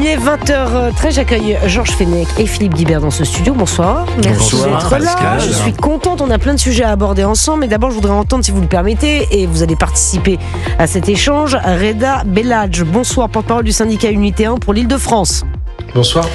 Il est 20h13, j'accueille Georges Fenech et Philippe Guibert dans ce studio. Bonsoir. Merci d'être là. Pascal. Je suis contente, on a plein de sujets à aborder ensemble. Mais d'abord, je voudrais entendre, si vous le permettez, et vous allez participer à cet échange, Reda Bellaj. Bonsoir, porte-parole du syndicat Unité 1 pour l'Île-de-France. Bonsoir.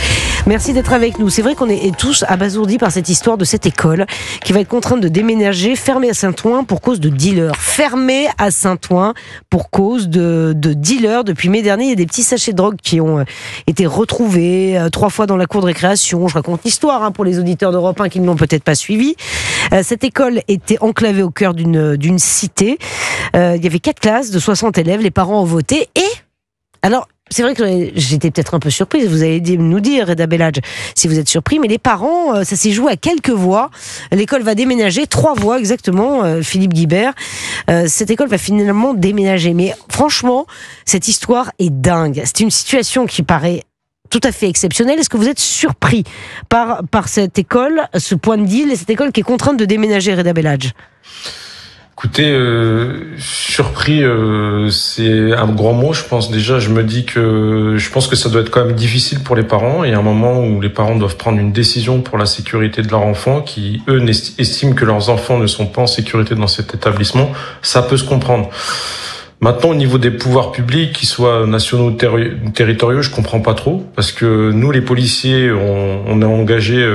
Merci d'être avec nous. C'est vrai qu'on est tous abasourdis par cette histoire de cette école qui va être contrainte de déménager, fermée à Saint-Ouen pour cause de dealers. Fermée à Saint-Ouen pour cause de dealers. Depuis mai dernier, il y a des petits sachets de drogue qui ont été retrouvés 3 fois dans la cour de récréation. Je raconte l'histoire pour les auditeurs d'Europe 1 qui ne l'ont peut-être pas suivi. Cette école était enclavée au cœur d'une cité. Il y avait 4 classes de 60 élèves. Les parents ont voté et... Alors, c'est vrai que j'étais peut-être un peu surprise, vous allez nous dire, Reda Bellaj, si vous êtes surpris, mais les parents, ça s'est joué à quelques voix. L'école va déménager, 3 voix exactement, Philippe Guibert. Cette école va finalement déménager. Mais franchement, cette histoire est dingue. C'est une situation qui paraît tout à fait exceptionnelle. Est-ce que vous êtes surpris par cette école, ce point de deal, et cette école qui est contrainte de déménager, Reda Bellaj ? Écoutez, surpris, c'est un grand mot, je pense. Déjà, je pense que ça doit être quand même difficile pour les parents. Il y a un moment où les parents doivent prendre une décision pour la sécurité de leur enfant, qui, eux, estiment que leurs enfants ne sont pas en sécurité dans cet établissement. Ça peut se comprendre. Maintenant, au niveau des pouvoirs publics, qu'ils soient nationaux ou territoriaux, je comprends pas trop, parce que nous, les policiers, on est engagés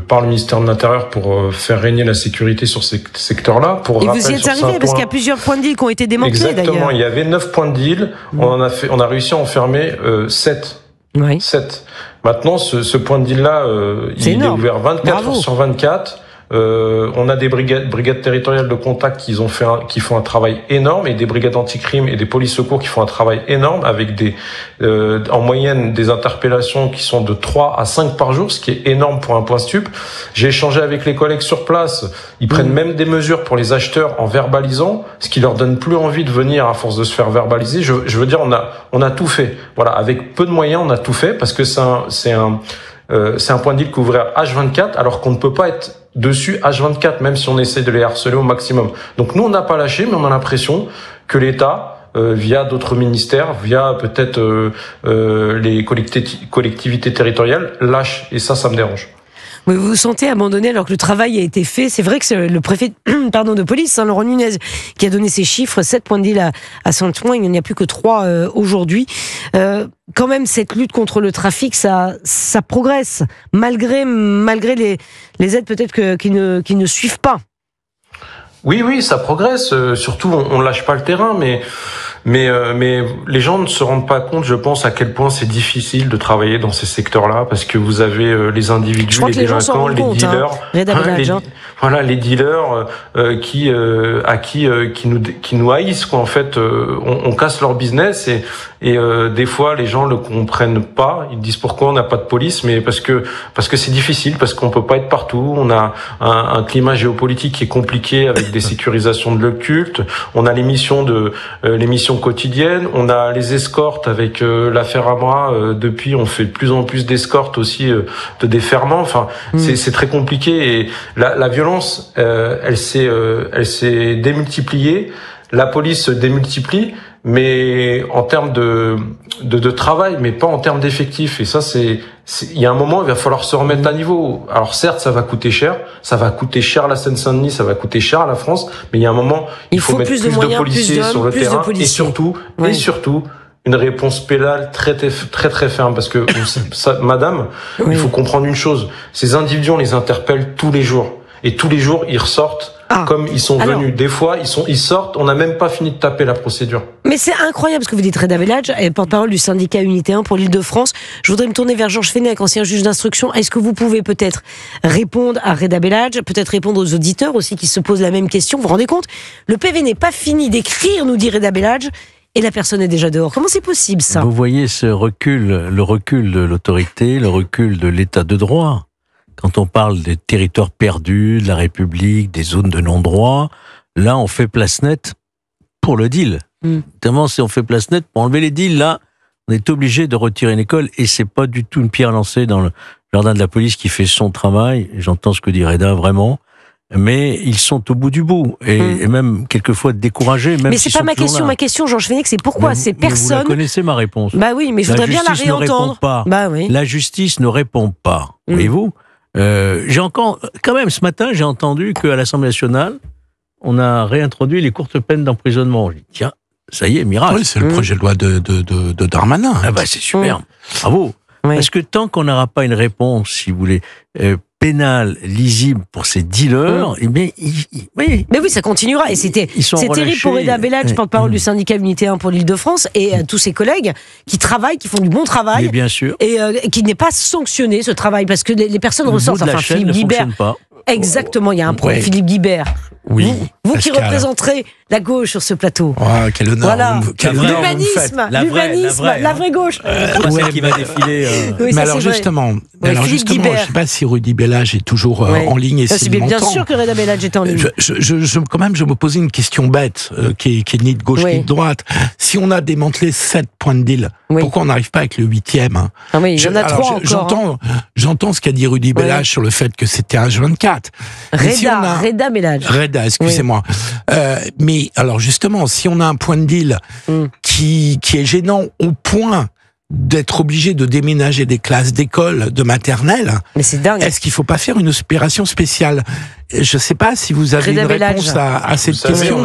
par le ministère de l'Intérieur pour faire régner la sécurité sur ces secteurs-là. Et vous y êtes arrivé, parce qu'il y a plusieurs points de deal qui ont été démantelés, d'ailleurs. Exactement, il y avait 9 points de deal, on a réussi à enfermer 7. Oui. 7. Maintenant, ce point de deal-là, il est ouvert 24 heures sur 24. On a des brigades territoriales de contact qui font un travail énorme, et des brigades anticrime et des polices secours qui font un travail énorme, avec en moyenne des interpellations qui sont de 3 à 5 par jour, ce qui est énorme pour un point stup. J'ai échangé avec les collègues sur place. Ils prennent même des mesures pour les acheteurs en verbalisant, ce qui leur donne plus envie de venir à force de se faire verbaliser. Je veux dire, on a tout fait. Voilà, avec peu de moyens, on a tout fait, parce que c'est un point de deal qui est ouvert H24, alors qu'on ne peut pas être dessus H24, même si on essaie de les harceler au maximum. Donc nous, on n'a pas lâché, mais on a l'impression que l'État, via d'autres ministères, via peut-être les collectivités territoriales, lâche. Et ça me dérange. Mais vous vous sentez abandonné alors que le travail a été fait. C'est vrai que c'est le préfet de police, Laurent Nunez, qui a donné ces chiffres, 7 points de deal à Saint-Ouen, il n'y en a plus que 3 aujourd'hui. Quand même, cette lutte contre le trafic, ça progresse, malgré les aides peut-être qui ne suivent pas. Oui, ça progresse. Surtout, on lâche pas le terrain, mais les gens ne se rendent pas compte, je pense, à quel point c'est difficile de travailler dans ces secteurs-là, parce que vous avez les individus, les délinquants, les dealers, les dealers qui nous haïssent, quoi. En fait, on casse leur business, et des fois les gens le comprennent pas. Ils disent pourquoi on n'a pas de police, mais parce que c'est difficile, parce qu'on peut pas être partout. On a un climat géopolitique qui est compliqué, avec des sécurisations de lieux de culte. On a les missions quotidiennes. On a les escortes avec l'affaire Amra. Depuis, on fait de plus en plus d'escortes aussi, de déferments. Enfin, c'est très compliqué, et la violence, elle s'est démultipliée. La police se démultiplie, mais en termes de travail, mais pas en termes d'effectifs. Et ça, il y a un moment, il va falloir se remettre à niveau. Alors certes, ça va coûter cher à la Seine-Saint-Denis, ça va coûter cher à la France, mais il y a un moment, il faut mettre plus de policiers sur le terrain, et surtout, une réponse pénale très très très ferme, parce que madame, il faut comprendre une chose, ces individus, on les interpelle tous les jours, et tous les jours ils ressortent comme ils sont venus. Des fois, ils sortent, on n'a même pas fini de taper la procédure. Mais c'est incroyable ce que vous dites, Reda Bellaj, porte-parole du syndicat Unité 1 pour l'Île-de-France. Je voudrais me tourner vers Georges Fenech, ancien juge d'instruction. Est-ce que vous pouvez peut-être répondre à Reda Bellaj, peut-être répondre aux auditeurs aussi qui se posent la même question? Vous vous rendez compte? Le PV n'est pas fini d'écrire, nous dit Reda Bellaj, et la personne est déjà dehors. Comment c'est possible, ça? Vous voyez le recul de l'autorité, le recul de l'état de droit. Quand on parle des territoires perdus, de la République, des zones de non-droit, là, on fait place nette pour le deal. Notamment, si on fait place nette pour enlever les deals, là, on est obligé de retirer une école, et c'est pas du tout une pierre lancée dans le jardin de la police qui fait son travail. J'entends ce que dit Reda, vraiment. mais ils sont au bout du bout et même quelquefois découragés. Même mais c'est pas ma question. Ma question, Georges Fenech, c'est pourquoi ces personnes. Vous la connaissez ma réponse. Bah oui, mais je voudrais bien la réentendre. Bah oui. La justice ne répond pas. Voyez-vous. J'ai encore, quand même, ce matin, j'ai entendu qu'à l'Assemblée nationale, on a réintroduit les courtes peines d'emprisonnement. Je dis, tiens, ça y est, miracle. Oui, c'est le projet de loi de Darmanin. Ah bah c'est super. Bravo. Oui. Parce que tant qu'on n'aura pas une réponse, si vous voulez, pénale, lisible pour ces dealers, eh bien, oui. Mais oui, ça continuera. Et c'est terrible pour Reda Bellach, porte-parole du syndicat Unité 1 pour l'Île-de-France, et tous ses collègues qui travaillent, qui font du bon travail. Mais bien sûr. Et qui n'est pas sanctionné, ce travail, parce que les personnes ressortent. Enfin, Philippe Guibert. Exactement, il y a un point. Philippe Guibert. Oui. Vous qui représenterez la gauche sur ce plateau. Oh, quel honneur. Voilà. L'humanisme, la vraie gauche. Celle qui va défiler. Oui, mais alors justement, je ne sais pas si Rudy Bellach est toujours en ligne et s'il m'entend. Bien sûr que Reda Bellach est en ligne. Je me posais une question bête, qui est ni de gauche ni de droite. Si on a démantelé 7 points de deal, pourquoi on n'arrive pas avec le 8e? Ah oui, il y en a 3 encore. J'entends ce qu'a dit Rudy Bellach sur le fait que c'était H24. Reda Bellach. Reda, excusez-moi. Mais alors justement, si on a un point de deal qui est gênant au point d'être obligé de déménager des classes d'école, de maternelle, mais c'est dingue. Est-ce qu'il ne faut pas faire une opération spéciale? Je ne sais pas si vous avez une réponse à cette question.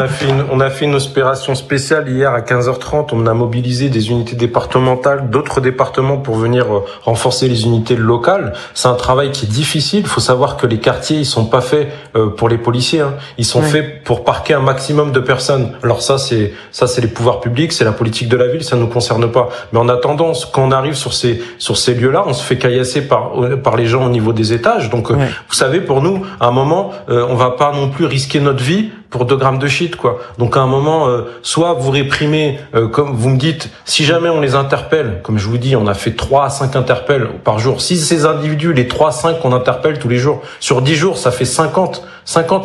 On a fait une opération spéciale hier à 15h30. On a mobilisé des unités départementales, d'autres départements pour venir renforcer les unités locales. C'est un travail qui est difficile. Il faut savoir que les quartiers, ils sont pas faits pour les policiers. Hein. Ils sont faits pour parquer un maximum de personnes. Alors ça, c'est les pouvoirs publics, c'est la politique de la ville, ça nous concerne pas. Mais en attendant, quand on arrive sur ces lieux-là, on se fait caillasser par les gens au niveau des étages. Donc, vous savez, pour nous, à un moment, on va pas non plus risquer notre vie pour 2 grammes de shit, quoi. Donc à un moment, soit vous réprimez, comme vous me dites, si jamais on les interpelle, comme je vous dis, on a fait 3 à 5 interpelles par jour. Si ces individus, les 3 à 5 qu'on interpelle tous les jours, sur 10 jours, ça fait 50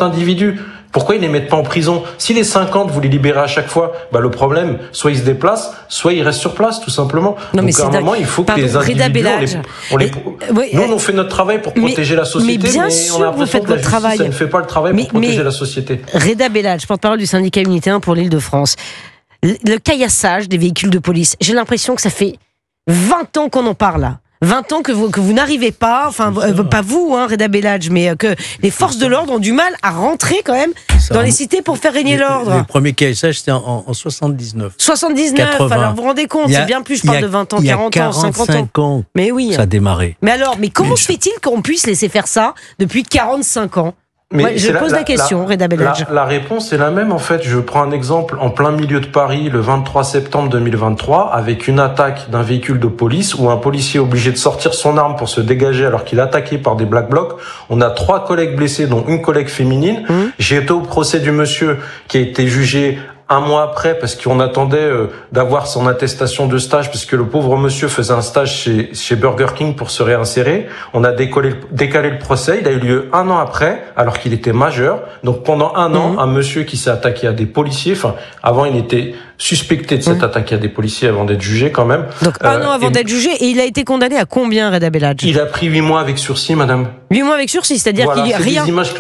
individus. Pourquoi ils les mettent pas en prison? Si les 50, vous les libérez à chaque fois, le problème, soit ils se déplacent, soit ils restent sur place, tout simplement. Non, donc à un moment, il faut que les individus, nous, on fait notre travail pour protéger la société, mais on a l'impression que la justice, elle ne fait pas le travail pour protéger la société. Reda Bellach, porte-parole du syndicat Unité 1 pour l'Île-de-France. Le caillassage des véhicules de police, j'ai l'impression que ça fait 20 ans qu'on en parle, là. 20 ans que vous n'arrivez pas, enfin pas vous, Reda Bellach, mais que les forces de l'ordre ont du mal à rentrer quand même dans les cités pour faire régner l'ordre. Le premier caissage, c'était en 79. 79, 80. Alors vous vous rendez compte, c'est bien plus, je parle de 20 ans, 40 ans, 50 ans. Mais oui. Ça a démarré. Mais alors, comment se fait-il qu'on puisse laisser faire ça depuis 45 ans? Mais je pose la question, Reda Bellach. La réponse est la même, en fait. Je prends un exemple en plein milieu de Paris, le 23 septembre 2023, avec une attaque d'un véhicule de police où un policier est obligé de sortir son arme pour se dégager alors qu'il est attaqué par des Black Blocs. On a 3 collègues blessés, dont une collègue féminine. J'ai été au procès du monsieur qui a été jugé 1 mois après, parce qu'on attendait d'avoir son attestation de stage, parce que le pauvre monsieur faisait un stage chez Burger King pour se réinsérer. On a décalé le procès. Il a eu lieu 1 an après, alors qu'il était majeur. Donc pendant 1 an, un monsieur qui s'est attaqué à des policiers. Enfin, avant, il était suspecté de s'être attaqué à des policiers avant d'être jugé quand même. Donc 1 an avant d'être jugé, et il a été condamné à combien, Reda Bellach? Il a pris 8 mois avec sursis, madame. 8 mois avec sursis, c'est-à-dire qu'il y a rien. C'est des images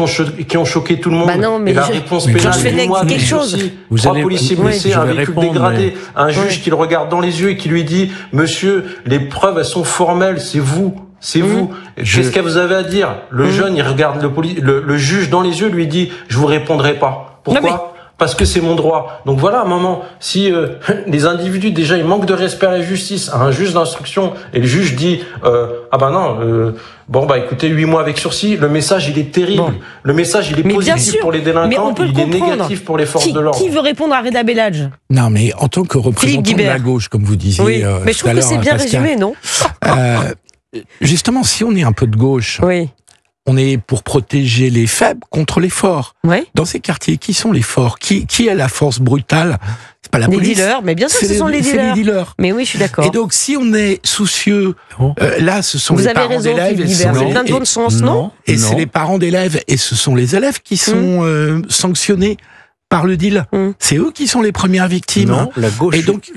qui ont choqué tout le monde. Non, mais et la réponse pénale, 8 mois avec sursis. 3 policiers blessés, un véhicule dégradé, un juge qui le regarde dans les yeux et qui lui dit « Monsieur, les preuves, elles sont formelles, c'est vous. C'est vous. Qu'est-ce que vous avez à dire ?» Le jeune, il regarde le juge dans les yeux, lui dit « Je vous répondrai pas. » Pourquoi ? Parce que c'est mon droit. Donc voilà, à un moment, si les individus, déjà, ils manquent de respect à la justice, à un juge d'instruction, et le juge dit écoutez, 8 mois avec sursis, le message, il est terrible. Le message, il est positif pour les délinquants, il est négatif pour les forces de l'ordre. Qui veut répondre à Reda Bellach? Non, mais en tant que représentant de la gauche, comme vous disiez mais je trouve que c'est bien résumé, non? Justement, si on est un peu de gauche... On est pour protéger les faibles contre les forts. Dans ces quartiers, qui sont les forts? Qui est la force brutale? C'est pas la police. Les dealers, mais bien sûr, ce sont les dealers. C'est les dealers. Mais oui, je suis d'accord. Et donc, si on est soucieux, là, ce sont les parents d'élèves. Vous avez raison, Philippe Guibert, c'est plein de bon sens, non? Et c'est les parents d'élèves, et ce sont les élèves qui sont sanctionnés par le deal. C'est eux qui sont les premières victimes. Non, la gauche. Et donc,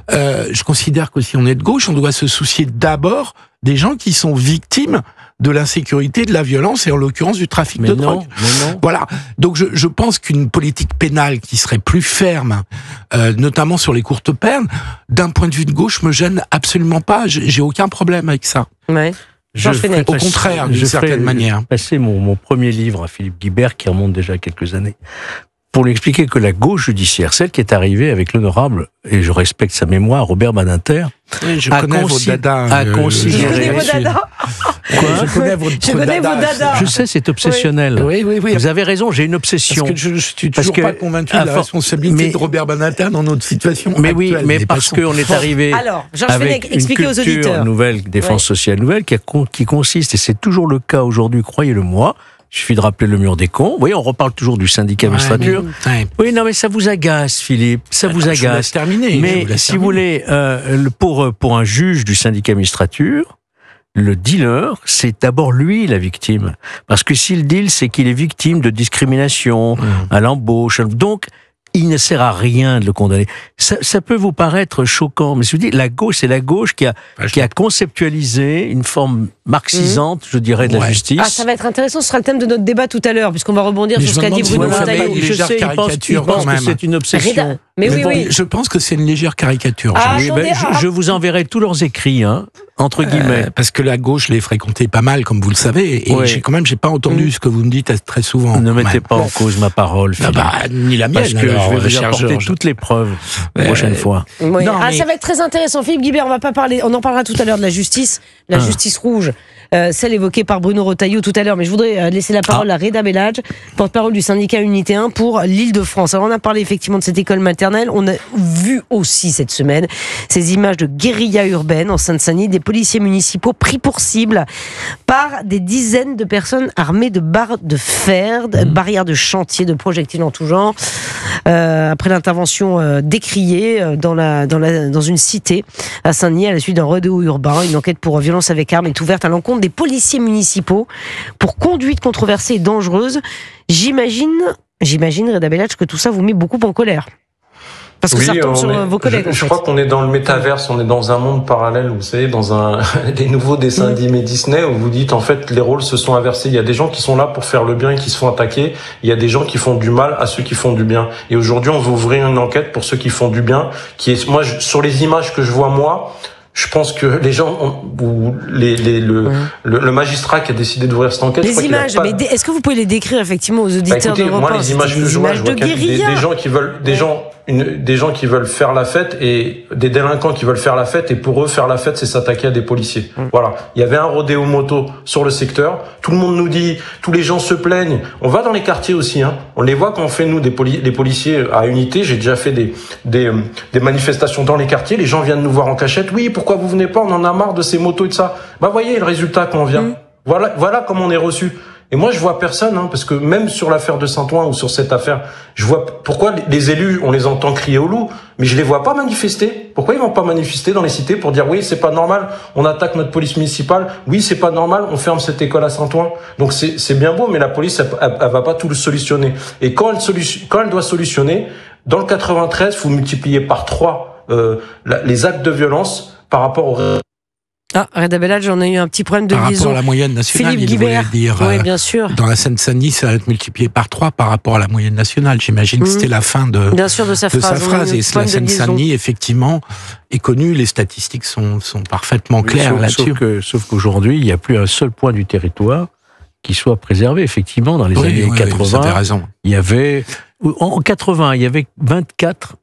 je considère que si on est de gauche, on doit se soucier d'abord des gens qui sont victimes de l'insécurité, de la violence et en l'occurrence du trafic de drogue. Voilà. Donc je pense qu'une politique pénale qui serait plus ferme, notamment sur les courtes peines, d'un point de vue de gauche, me gêne absolument pas. J'ai aucun problème avec ça. Ouais. Au contraire, d'une certaine manière. Passer mon premier livre à Philippe Guibert, qui remonte déjà à quelques années, pour lui expliquer que la gauche judiciaire, celle qui est arrivée avec l'honorable, et je respecte sa mémoire, Robert Badinter, oui, je connais vos dadas. Je connais vos dadas. Je connais vos dadas. Je sais, c'est obsessionnel. Oui. Vous avez raison, j'ai une obsession. Parce que je suis toujours pas convaincu de la responsabilité de Robert Badinter dans notre situation mais actuelle. Oui, mais parce qu'on est arrivé avec une culture nouvelle, défense sociale nouvelle, qui consiste, et c'est toujours le cas aujourd'hui, croyez-le-moi, il suffit de rappeler le mur des cons. Vous voyez, on reparle toujours du syndicat magistrature. Oui, non, mais ça vous agace, Philippe. Ça vous agace. Je vous laisse terminer. Mais si vous voulez, pour un juge du syndicat magistrature, le dealer, c'est d'abord lui la victime. Parce que s'il deal, c'est qu'il est victime de discrimination à l'embauche. Donc, il ne sert à rien de le condamner. Ça peut vous paraître choquant, mais je vous dis, la gauche, c'est la gauche qui a conceptualisé une forme marxisante, je dirais, de la justice. Ah, ça va être intéressant, ce sera le thème de notre débat tout à l'heure, puisqu'on va rebondir sur ce qu'a dit Bruno Retailleau. Je sais, il pense que c'est une obsession. Mais oui. Je pense que c'est une légère caricature. Je vous enverrai tous leurs écrits, entre guillemets. Parce que la gauche, je l'ai fréquenté pas mal, comme vous le savez, et j'ai pas entendu ce que vous me dites très souvent. Ne mettez pas en cause ma parole, Philippe. Ni la mienne. Parce que je vais vous apporter toutes les preuves la prochaine fois. Oui. Ça va être très intéressant. Philippe Guibert, on en parlera tout à l'heure de la justice rouge, celle évoquée par Bruno Retailleau tout à l'heure. Mais je voudrais laisser la parole à Reda Bellage, porte-parole du syndicat Unité 1 pour l'Île-de-France. Alors on a parlé effectivement de cette école maternelle. On a vu aussi cette semaine ces images de guérilla urbaine en Seine-Saint-Denis, des policiers municipaux pris pour cible par des dizaines de personnes armées de barres de fer, de barrières de chantier, de projectiles en tout genre. Après l'intervention décriée dans une cité à Saint-Denis à la suite d'un rodéo urbain, une enquête pour violence avec arme est ouverte à l'encontre des policiers municipaux pour conduite controversée et dangereuse. J'imagine, Reda Bellage, que tout ça vous met beaucoup en colère. Parce que ça retombe sur vos collègues. Je crois qu'on est dans le métaverse, on est dans un monde parallèle, vous savez, dans des nouveaux dessins animés Disney où vous dites en fait les rôles se sont inversés. Il y a des gens qui sont là pour faire le bien et qui se font attaquer. Il y a des gens qui font du mal à ceux qui font du bien. Et aujourd'hui, on veut ouvrir une enquête pour ceux qui font du bien. Sur les images que je vois moi, je pense que les gens le magistrat qui a décidé d'ouvrir cette enquête. Les images, mais est-ce que vous pouvez les décrire effectivement aux auditeurs de Europe 1? Moi, les images que je vois, je vois des gens qui veulent faire la fête et des délinquants qui veulent faire la fête, et pour eux faire la fête c'est s'attaquer à des policiers. Voilà, il y avait un rodéo moto sur le secteur, tout le monde nous dit, tous les gens se plaignent, on va dans les quartiers aussi, on les voit quand on fait nous les policiers à Unité, j'ai déjà fait des manifestations dans les quartiers, les gens viennent nous voir en cachette, oui pourquoi vous venez pas, on en a marre de ces motos et de ça. Voyez le résultat quand on vient. Voilà comment on est reçu. Et moi, je vois personne, parce que même sur l'affaire de Saint-Ouen ou sur cette affaire, je vois pourquoi les élus, on les entend crier au loup, mais je les vois pas manifester. Pourquoi ils vont pas manifester dans les cités pour dire oui, c'est pas normal, on attaque notre police municipale, oui, c'est pas normal, on ferme cette école à Saint-Ouen. Donc c'est bien beau, mais la police, elle va pas tout le solutionner. Et quand elle doit solutionner, dans le 93, vous multipliez par 3 les actes de violence par rapport au... Reda Bellage, on a eu un petit problème de liaison. Par rapport à la moyenne nationale, Philippe Guibert, dire. Oui, bien sûr. Dans la Seine-Saint-Denis, ça va être multiplié par 3 par rapport à la moyenne nationale. J'imagine que c'était la fin de sa phrase. Et la Seine-Saint-Denis, effectivement, est connue. Les statistiques sont parfaitement claires là-dessus. Sauf qu'aujourd'hui, il n'y a plus un seul point du territoire qui soit préservé. Effectivement, dans les années 80, vous avez raison. Il y avait... En 80, il y avait 24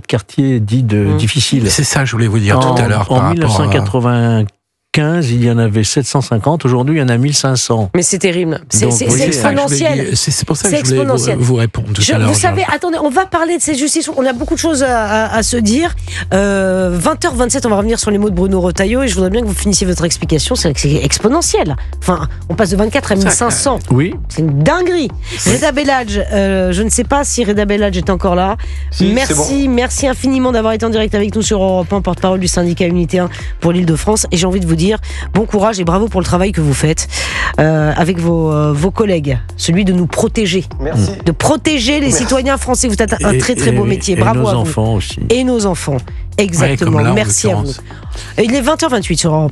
quartiers dits difficiles. C'est ça, je voulais vous dire tout à l'heure. En 1995, il y en avait 750. Aujourd'hui, il y en a 1500. Mais c'est terrible. C'est exponentiel. C'est pour ça que je voulais vous répondre tout à l'heure. Vous savez, attendez, on va parler de cette justice. On a beaucoup de choses à se dire. 20h27, on va revenir sur les mots de Bruno Retailleau et je voudrais bien que vous finissiez votre explication. C'est exponentiel. Enfin, on passe de 24 à 1500. Oui. C'est une dinguerie. Reda Bellage, je ne sais pas si Reda Bellage est encore là. Merci infiniment d'avoir été en direct avec nous sur Europe 1, porte-parole du syndicat Unité 1 pour l'Île-de-France. Et j'ai envie de vous dire bon courage et bravo pour le travail que vous faites avec vos collègues, celui de nous protéger. Merci. De protéger les citoyens français. Vous êtes un très très beau métier. Bravo à vous. Et nos enfants aussi. Et nos enfants. Exactement. Ouais, merci à vous. Et il est 20h28 sur Europe 1.